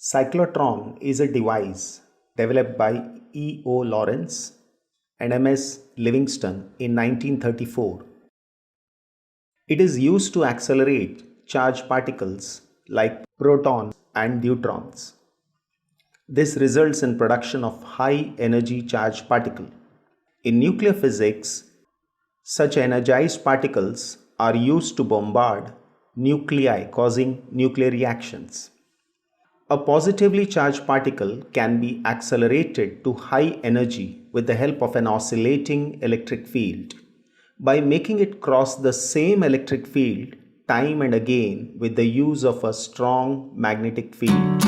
Cyclotron is a device developed by E.O. Lawrence and M.S. Livingston in 1934. It is used to accelerate charged particles like protons and neutrons. This results in production of high energy charged particle. In nuclear physics, such energized particles are used to bombard nuclei causing nuclear reactions. A positively charged particle can be accelerated to high energy with the help of an oscillating electric field by making it cross the same electric field time and again with the use of a strong magnetic field.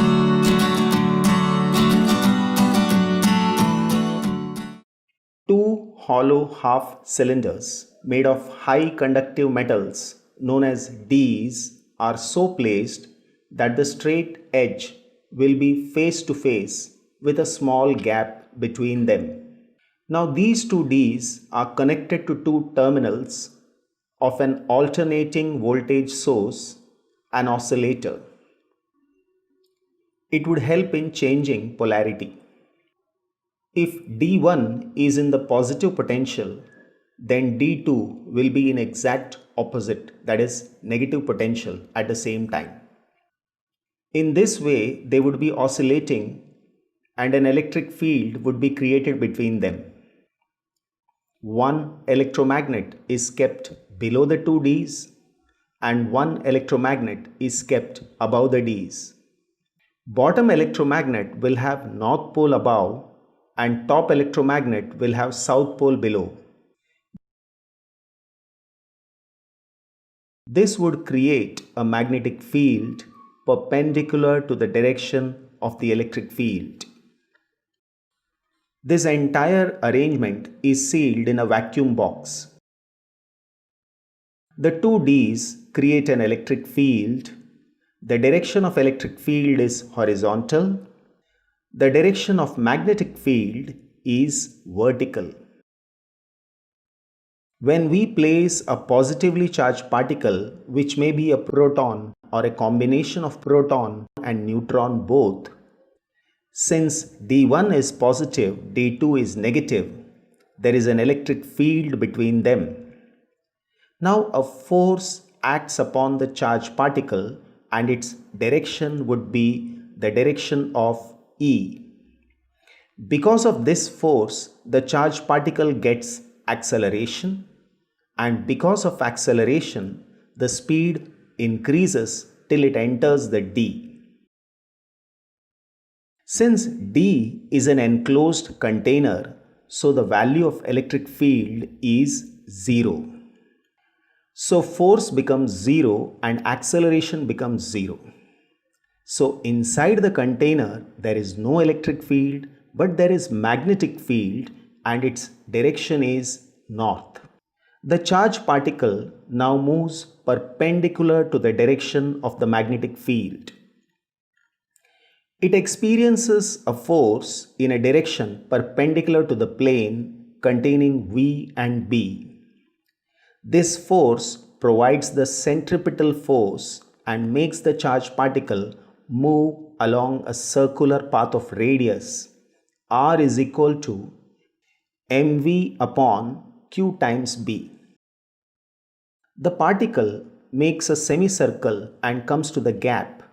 Two hollow half cylinders made of high conductive metals known as Ds are so placed that the straight edge will be face to face with a small gap between them. Now these two Ds are connected to two terminals of an alternating voltage source, an oscillator. It would help in changing polarity. If D1 is in the positive potential, then D2 will be in exact opposite, that is negative potential at the same time. In this way, they would be oscillating and an electric field would be created between them. One electromagnet is kept below the two Ds and one electromagnet is kept above the Ds. Bottom electromagnet will have north pole above and top electromagnet will have south pole below. This would create a magnetic field perpendicular to the direction of the electric field. This entire arrangement is sealed in a vacuum box. The two Ds create an electric field. The direction of electric field is horizontal. The direction of magnetic field is vertical. When we place a positively charged particle, which may be a proton or a combination of proton and neutron both, since D1 is positive, D2 is negative, there is an electric field between them. Now a force acts upon the charged particle and its direction would be the direction of E. Because of this force, the charged particle gets acceleration, and because of acceleration, the speed increases till it enters the D. Since D is an enclosed container, so the value of electric field is 0. So force becomes 0 and acceleration becomes 0. So inside the container there is no electric field, but there is magnetic field and its direction is north. The charged particle now moves perpendicular to the direction of the magnetic field. It experiences a force in a direction perpendicular to the plane containing V and B. This force provides the centripetal force and makes the charged particle move along a circular path of radius r is equal to mv upon q times b. The particle makes a semicircle and comes to the gap.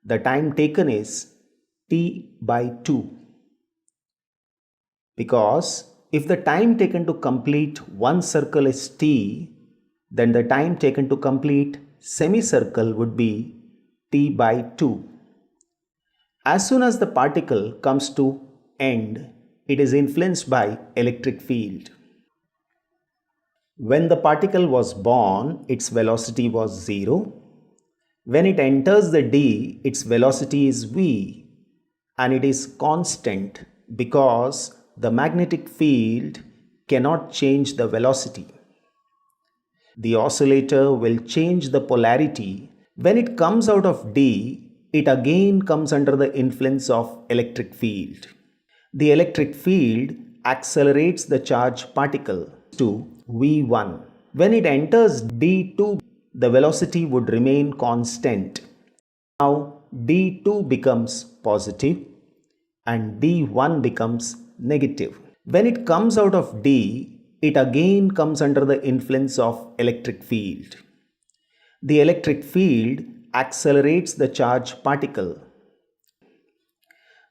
The time taken is t by 2. Because if the time taken to complete one circle is t, then the time taken to complete semicircle would be t by 2. As soon as the particle comes to end, it is influenced by electric field. When the particle was born, its velocity was 0. When it enters the D, its velocity is v and it is constant because the magnetic field cannot change the velocity. The oscillator will change the polarity. When it comes out of D, it again comes under the influence of electric field. The electric field accelerates the charged particle to V1. When it enters D2, the velocity would remain constant. Now d2 becomes positive and d1 becomes negative. When it comes out of D, it again comes under the influence of electric field. The electric field accelerates the charged particle.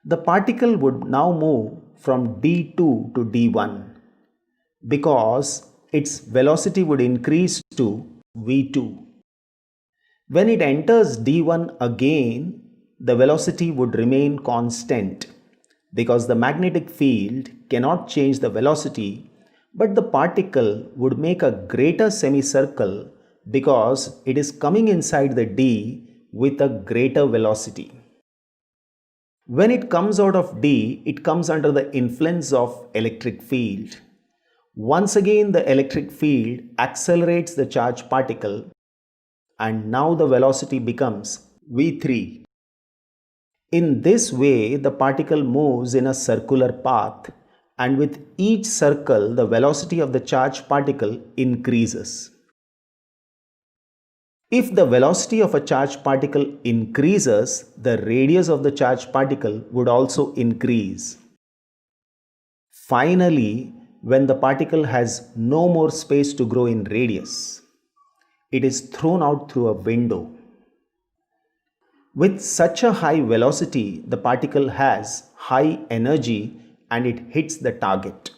The particle would now move from D2 to D1 because its velocity would increase to V2. When it enters D1 again, the velocity would remain constant because the magnetic field cannot change the velocity, but the particle would make a greater semicircle because it is coming inside the D with a greater velocity. When it comes out of D, it comes under the influence of electric field. Once again, the electric field accelerates the charged particle and now the velocity becomes v3. In this way, the particle moves in a circular path, and with each circle, the velocity of the charged particle increases. If the velocity of a charged particle increases, the radius of the charged particle would also increase. Finally, when the particle has no more space to grow in radius, it is thrown out through a window. With such a high velocity, the particle has high energy and it hits the target.